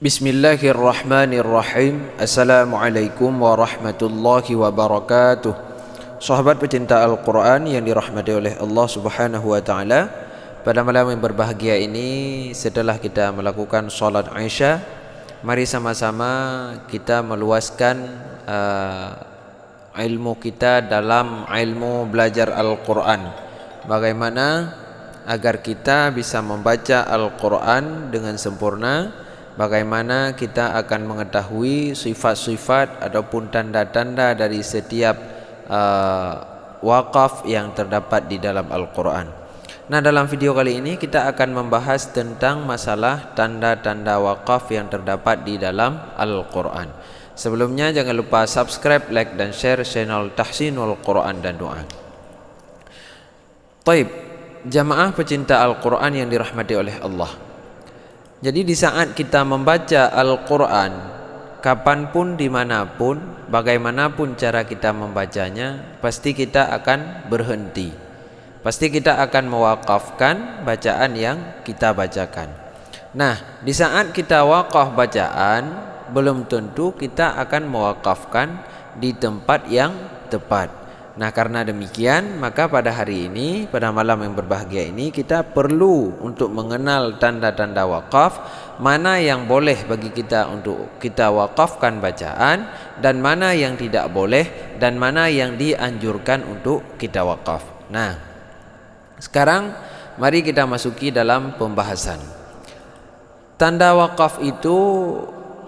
Bismillahirrahmanirrahim. Assalamualaikum warahmatullahi wabarakatuh. Sahabat pecinta Al-Quran yang dirahmati oleh Allah subhanahu wa ta'ala, pada malam yang berbahagia ini, setelah kita melakukan salat Isya, mari sama-sama kita meluaskan ilmu kita dalam ilmu belajar Al-Quran. Bagaimana agar kita bisa membaca Al-Quran dengan sempurna, bagaimana kita akan mengetahui sifat-sifat ataupun tanda-tanda dari setiap waqaf yang terdapat di dalam Al-Quran. Nah, dalam video kali ini kita akan membahas tentang masalah tanda-tanda waqaf yang terdapat di dalam Al-Quran. Sebelumnya jangan lupa subscribe, like dan share channel Tahsinul Quran dan Doa. Taib, jamaah pecinta Al-Quran yang dirahmati oleh Allah. Jadi di saat kita membaca Al-Quran, kapanpun, dimanapun, bagaimanapun cara kita membacanya, pasti kita akan berhenti. Pasti kita akan mewakafkan bacaan yang kita bacakan. Nah, di saat kita wakaf bacaan, belum tentu kita akan mewakafkan di tempat yang tepat. Nah, karena demikian, maka pada hari ini, pada malam yang berbahagia ini, kita perlu untuk mengenal tanda-tanda wakaf, mana yang boleh bagi kita untuk kita wakafkan bacaan, dan mana yang tidak boleh, dan mana yang dianjurkan untuk kita wakaf. Nah, sekarang mari kita masuki dalam pembahasan. Tanda wakaf itu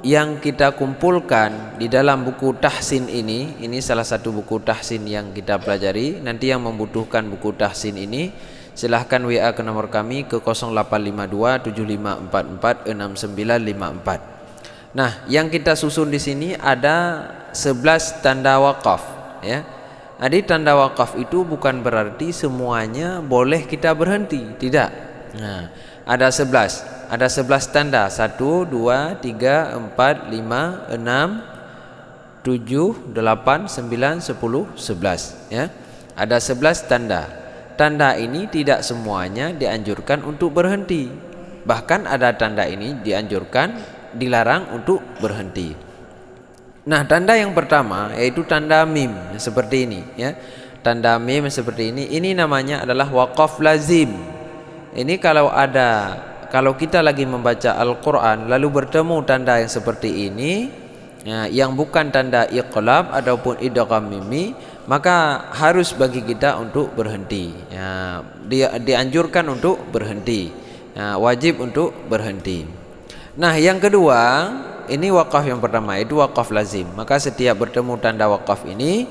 yang kita kumpulkan di dalam buku tahsin ini salah satu buku tahsin yang kita pelajari. Nanti yang membutuhkan buku tahsin ini silahkan WA ke nomor kami ke 0852 7544 6954. Nah, yang kita susun di sini ada 11 tanda wakaf, ya. Jadi tanda wakaf itu bukan berarti semuanya boleh kita berhenti, tidak. Nah, ada 11 tanda. 1, 2, 3, 4, 5, 6, 7, 8, 9, 10, 11, ya. Ada 11 tanda. Tanda ini tidak semuanya dianjurkan untuk berhenti. Bahkan ada tanda ini dilarang untuk berhenti. Nah, tanda yang pertama yaitu tanda mim seperti ini, ya. Tanda mim seperti ini namanya adalah waqaf lazim. Ini kalau kita lagi membaca Al-Quran lalu bertemu tanda yang seperti ini, ya, yang bukan tanda iqlab ataupun idgham mimi, maka harus bagi kita untuk berhenti, ya, dianjurkan untuk berhenti, ya, wajib untuk berhenti. Nah, yang kedua, ini wakaf yang pertama itu wakaf lazim. Maka setiap bertemu tanda wakaf ini,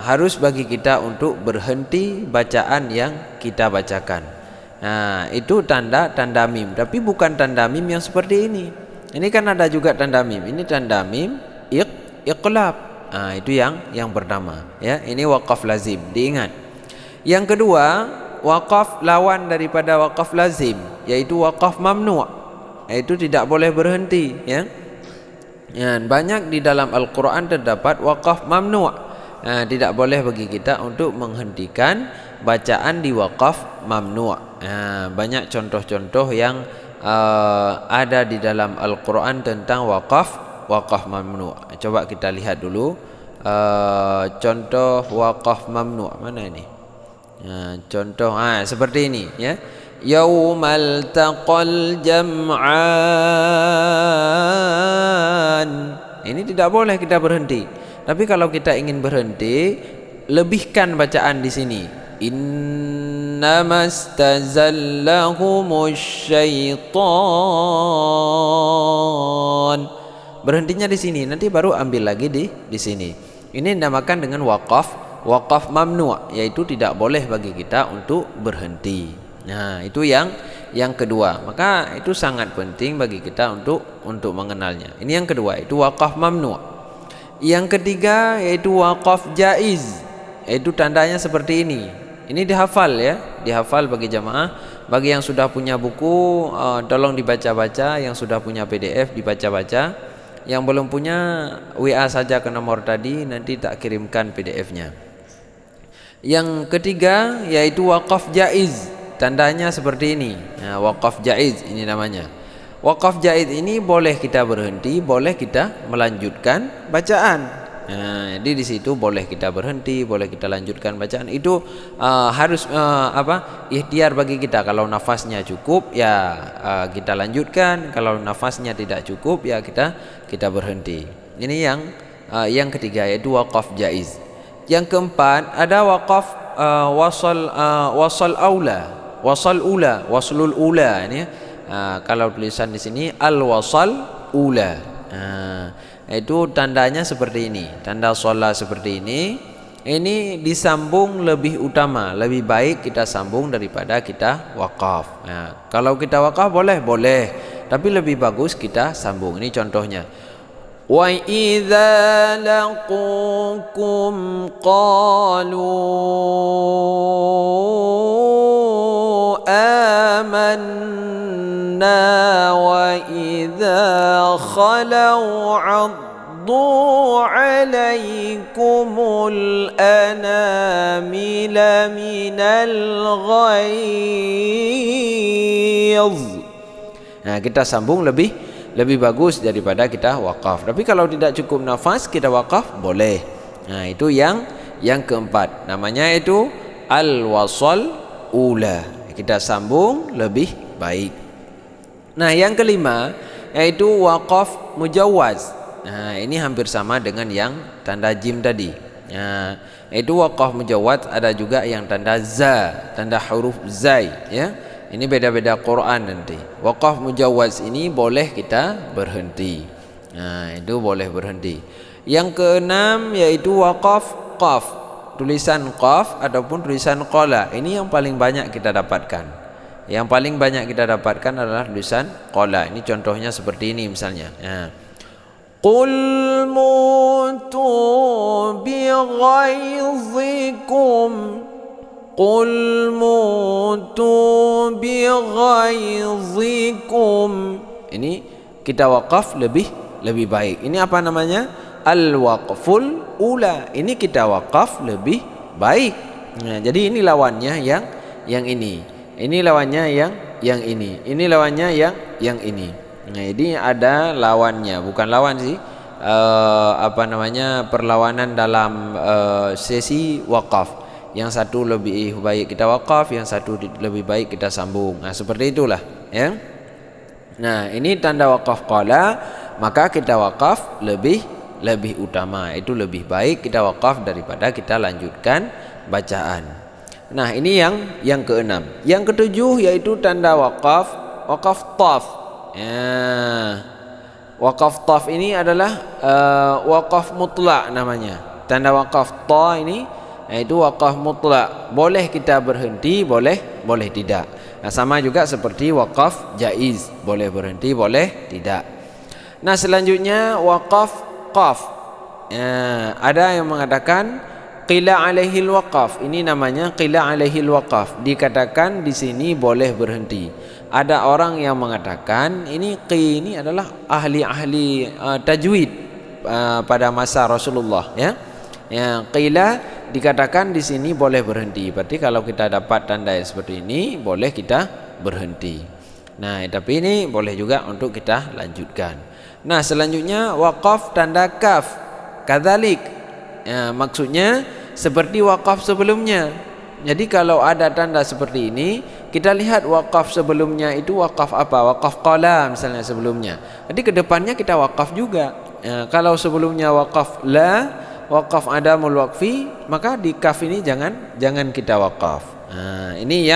harus bagi kita untuk berhenti bacaan yang kita bacakan. Nah, itu tanda mim, tapi bukan tanda mim yang seperti ini. Ini kan ada juga tanda mim. Ini tanda mim iqlab. Nah, itu yang pertama, ya. Ini wakaf lazim, diingat. Yang kedua, wakaf lawan daripada wakaf lazim, yaitu wakaf mamnu', yaitu tidak boleh berhenti, ya. Ya, banyak di dalam Al-Quran terdapat wakaf mamnu'. Nah, tidak boleh bagi kita untuk menghentikan bacaan di wakaf mamnu'. Nah, banyak contoh-contoh yang ada di dalam Al-Quran tentang wakaf mamnu'. Coba kita lihat dulu contoh wakaf mamnu'. Mana ini? Nah, contoh seperti ini, ya. Yaumal taqal jam'an. Ini tidak boleh kita berhenti. Tapi kalau kita ingin berhenti, lebihkan bacaan di sini. Innamastazallahumush syaitan. Berhentinya di sini, nanti baru ambil lagi di sini. Ini dinamakan dengan wakaf mamnu', yaitu tidak boleh bagi kita untuk berhenti. Nah, itu yang kedua. Maka itu sangat penting bagi kita untuk mengenalnya. Ini yang kedua, itu wakaf mamnu'. Yang ketiga yaitu wakaf jaiz, yaitu tandanya seperti ini. Ini dihafal, ya, dihafal bagi jamaah. Bagi yang sudah punya buku, tolong dibaca-baca. Yang sudah punya PDF dibaca-baca. Yang belum punya, WA saja ke nomor tadi, nanti tak kirimkan PDF-nya. Yang ketiga yaitu wakaf jaiz. Tandanya seperti ini. Nah, wakaf jaiz ini namanya. Waqaf jaiz ini boleh kita berhenti, boleh kita melanjutkan bacaan. Nah, jadi di situ boleh kita berhenti, boleh kita lanjutkan bacaan. Itu harus ikhtiar bagi kita. Kalau nafasnya cukup ya kita lanjutkan, kalau nafasnya tidak cukup ya kita berhenti. Ini yang ketiga, yaitu waqaf jaiz. Yang keempat ada waqaf wasal ula, waslul ula ini. Kalau tulisan di sini al wasal ula. Itu tandanya seperti ini, tanda sholat seperti ini. Ini disambung lebih utama, lebih baik kita sambung daripada kita wakaf. Nah, kalau kita wakaf boleh, tapi lebih bagus kita sambung. Ini contohnya. Wa idza laqukum qalu amanna wa idza khalau 'addu 'alaikumul anamila minal ghaiz. Nah, kita sambung lebih bagus daripada kita wakaf. Tapi kalau tidak cukup nafas kita wakaf boleh. Nah, itu yang keempat. Namanya itu al-wasal ula. Kita sambung lebih baik. Nah, yang kelima yaitu waqaf mujawaz. Nah, ini hampir sama dengan yang tanda jim tadi. Nah, itu waqaf mujawaz, ada juga yang tanda za, tanda huruf zai, ya. Ini beda-beda Quran nanti. Waqaf mujawaz ini boleh kita berhenti. Nah, itu boleh berhenti. Yang keenam yaitu waqaf qaf. Tulisan qaf ataupun tulisan qala. Ini yang paling banyak kita dapatkan. Yang paling banyak kita dapatkan adalah tulisan qala. Ini contohnya seperti ini misalnya. Nah. Qul mutu bighaizikum. Qul mutu bighaizikum. Ini kita wakaf lebih baik. Ini apa namanya? Al-waqful ula. Ini kita wakaf lebih baik. Nah, jadi ini lawannya yang ini. Ini lawannya yang ini. Ini lawannya yang ini. Nah, ini ada lawannya, bukan lawan sih. Perlawanan dalam sesi wakaf. Yang satu lebih baik kita wakaf, yang satu lebih baik kita sambung. Nah, seperti itulah, ya. Nah, ini tanda wakaf qala, maka kita wakaf lebih utama. Itu lebih baik kita wakaf daripada kita lanjutkan bacaan. Nah, ini yang keenam. Yang ketujuh yaitu tanda wakaf taf. Ya. Wakaf taf ini adalah wakaf mutlak namanya. Tanda wakaf ta ini itu wakaf mutlak. Boleh kita berhenti, boleh tidak. Nah, sama juga seperti wakaf jaiz, boleh berhenti, boleh tidak. Nah, selanjutnya wakaf qaf. Ya, ada yang mengatakan qila alaihil waqaf. Ini namanya qila alaihil waqaf. Dikatakan di sini boleh berhenti. Ada orang yang mengatakan ini adalah ahli tajwid pada masa Rasulullah, ya. Ya, qila dikatakan di sini boleh berhenti. Berarti kalau kita dapat tanda yang seperti ini boleh kita berhenti. Nah, tapi ini boleh juga untuk kita lanjutkan. Nah, selanjutnya waqaf tanda kaf. Kadzalik. Ya, maksudnya seperti wakaf sebelumnya. Jadi kalau ada tanda seperti ini, kita lihat wakaf sebelumnya itu wakaf apa? Wakaf qala misalnya sebelumnya. Jadi kedepannya kita wakaf juga. Ya, kalau sebelumnya wakaf la, wakaf adamul waqfi, maka di kaf ini jangan kita wakaf. Nah, ini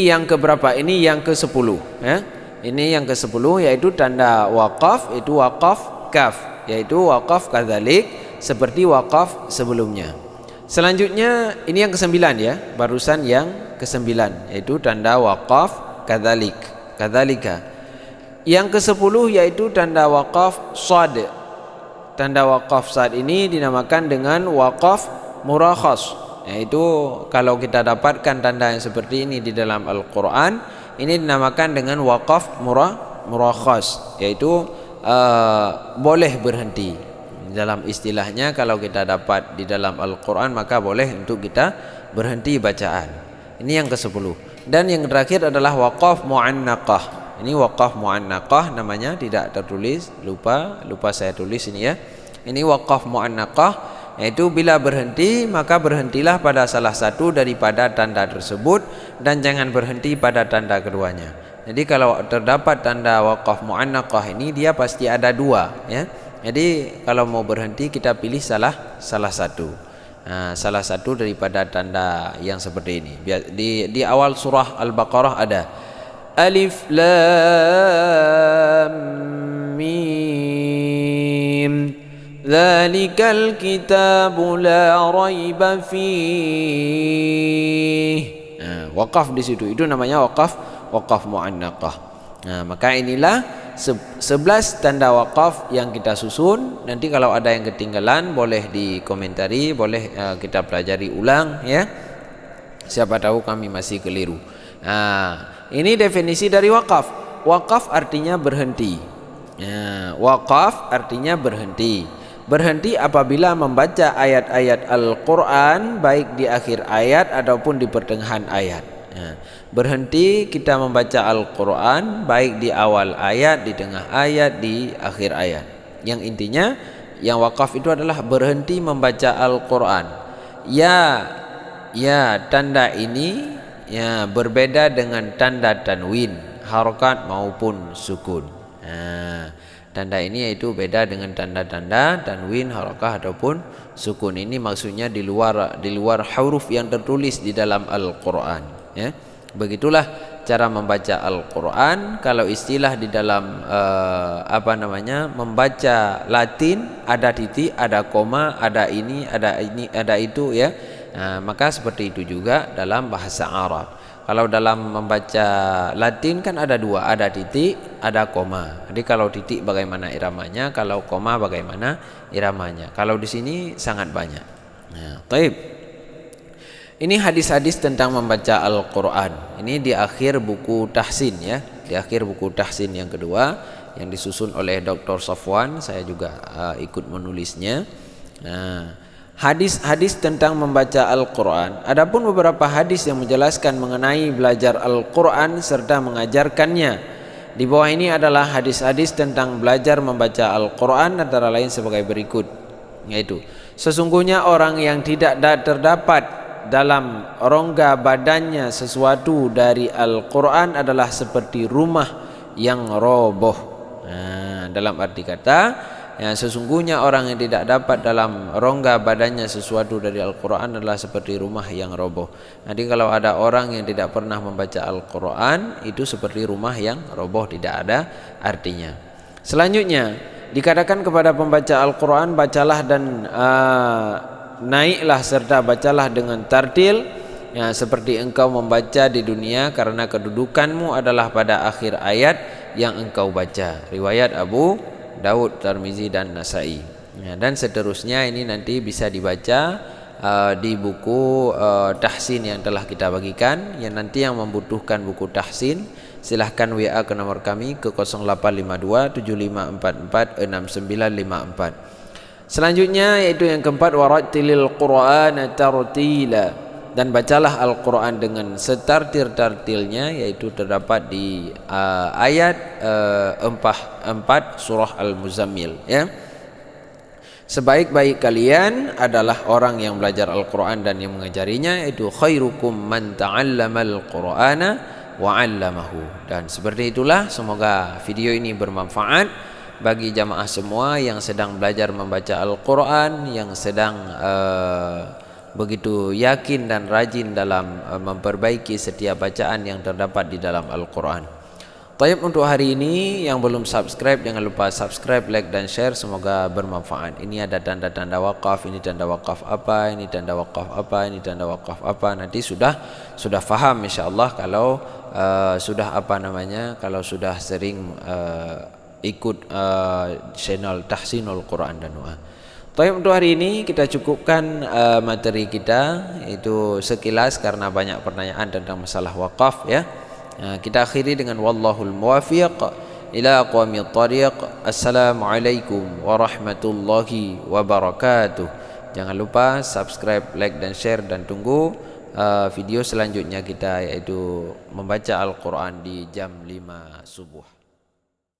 yang keberapa? Ini yang ke-10, ya. Ini yang ke-10 yaitu tanda wakaf, itu wakaf kaf, yaitu wakaf kadzalik seperti wakaf sebelumnya. Selanjutnya ini yang ke-9, ya, barusan yang ke-9 yaitu tanda wakaf kadzalika. Yang ke-10 yaitu tanda wakaf shad. Tanda wakaf shad ini dinamakan dengan wakaf murakhas. Yaitu kalau kita dapatkan tanda yang seperti ini di dalam Al-Qur'an, ini dinamakan dengan wakaf murakhas, yaitu boleh berhenti. Dalam istilahnya kalau kita dapat di dalam Al-Quran maka boleh untuk kita berhenti bacaan. Ini yang ke-10. Dan yang terakhir adalah waqaf mu'annaqah. Ini waqaf mu'annaqah namanya, tidak tertulis, lupa saya tulis ini ya. Ini waqaf mu'annaqah, yaitu bila berhenti maka berhentilah pada salah satu daripada tanda tersebut dan jangan berhenti pada tanda keduanya. Jadi kalau terdapat tanda waqaf mu'annaqah ini dia pasti ada dua ya. Jadi kalau mau berhenti kita pilih salah satu. Salah satu daripada tanda yang seperti ini. Di awal surah Al-Baqarah ada Alif Lam Mim Dzalikal kitabu la raiba fih. Waqaf di situ, itu namanya waqaf mu'annaqah. Maka inilah 11 tanda waqaf yang kita susun. Nanti kalau ada yang ketinggalan boleh dikomentari, boleh kita pelajari ulang ya. Siapa tahu kami masih keliru. Ini definisi dari waqaf. Waqaf artinya berhenti. Waqaf artinya berhenti. Berhenti apabila membaca ayat-ayat Al-Quran baik di akhir ayat ataupun di pertengahan ayat. Berhenti kita membaca Al-Quran baik di awal ayat, di tengah ayat, di akhir ayat. Yang intinya yang waqaf itu adalah berhenti membaca Al-Quran. Ya, tanda ini ya berbeda dengan tanda tanwin, harokat maupun sukun. Tanda ini yaitu beda dengan tanda-tanda tanwin, harakah ataupun sukun. Ini maksudnya di luar huruf yang tertulis di dalam Al-Quran ya. Begitulah cara membaca Al-Quran. Kalau istilah di dalam membaca Latin, ada titik, ada koma, ada ini, ada itu ya. Maka seperti itu juga dalam bahasa Arab. Kalau dalam membaca Latin kan ada dua, ada titik, ada koma. Jadi kalau titik bagaimana iramanya, kalau koma bagaimana iramanya. Kalau di sini sangat banyak. Taib. Ini hadis-hadis tentang membaca Al-Quran. Ini di akhir buku tahsin ya, di akhir buku tahsin yang kedua yang disusun oleh Dr. Safwan. Saya juga ikut menulisnya. Hadis-hadis tentang membaca Al-Quran. Adapun beberapa hadis yang menjelaskan mengenai belajar Al-Quran serta mengajarkannya. Di bawah ini adalah hadis-hadis tentang belajar membaca Al-Quran, antara lain sebagai berikut, yaitu sesungguhnya orang yang tidak terdapat dalam rongga badannya sesuatu dari Al-Quran adalah seperti rumah yang roboh. Dalam arti kata, sesungguhnya orang yang tidak dapat dalam rongga badannya sesuatu dari Al-Quran adalah seperti rumah yang roboh. Jadi kalau ada orang yang tidak pernah membaca Al-Quran, itu seperti rumah yang roboh, tidak ada artinya. Selanjutnya dikatakan kepada pembaca Al-Quran, bacalah dan naiklah serta bacalah dengan tartil seperti engkau membaca di dunia, karena kedudukanmu adalah pada akhir ayat yang engkau baca. Riwayat Abu Daud, Tirmizi dan Nasai. Dan seterusnya ini nanti bisa dibaca di buku tahsin yang telah kita bagikan. Yang nanti yang membutuhkan buku tahsin silahkan WA ke nomor kami ke 0852 7544 6954. Selanjutnya yaitu yang keempat, warattilil Qur'ana tartila, dan bacalah Al-Quran dengan setartil-tartilnya, yaitu terdapat di ayat 4 surah Al-Muzammil ya. Sebaik-baik kalian adalah orang yang belajar Al-Quran dan yang mengajarinya, yaitu khairukum man ta'allamal Qur'ana wa 'allamahu. Dan seperti itulah, semoga video ini bermanfaat bagi jamaah semua yang sedang belajar membaca Al-Quran, yang sedang begitu yakin dan rajin dalam memperbaiki setiap bacaan yang terdapat di dalam Al-Quran. Taib, untuk hari ini yang belum subscribe jangan lupa subscribe, like dan share, semoga bermanfaat. Ini ada tanda-tanda wakaf, ini tanda wakaf apa, ini tanda wakaf apa, ini tanda wakaf apa. Nanti sudah faham insyaallah kalau kalau sudah sering ikut channel Tahsinul Quran dan Doa. Taib, untuk hari ini kita cukupkan materi kita itu sekilas karena banyak pertanyaan tentang masalah wakaf ya. Kita akhiri dengan wallahul muwafiq ila aqwamit thariq. Assalamualaikum warahmatullahi wabarakatuh. Jangan lupa subscribe, like dan share, dan tunggu video selanjutnya kita, yaitu membaca Al-Quran di jam 5 subuh.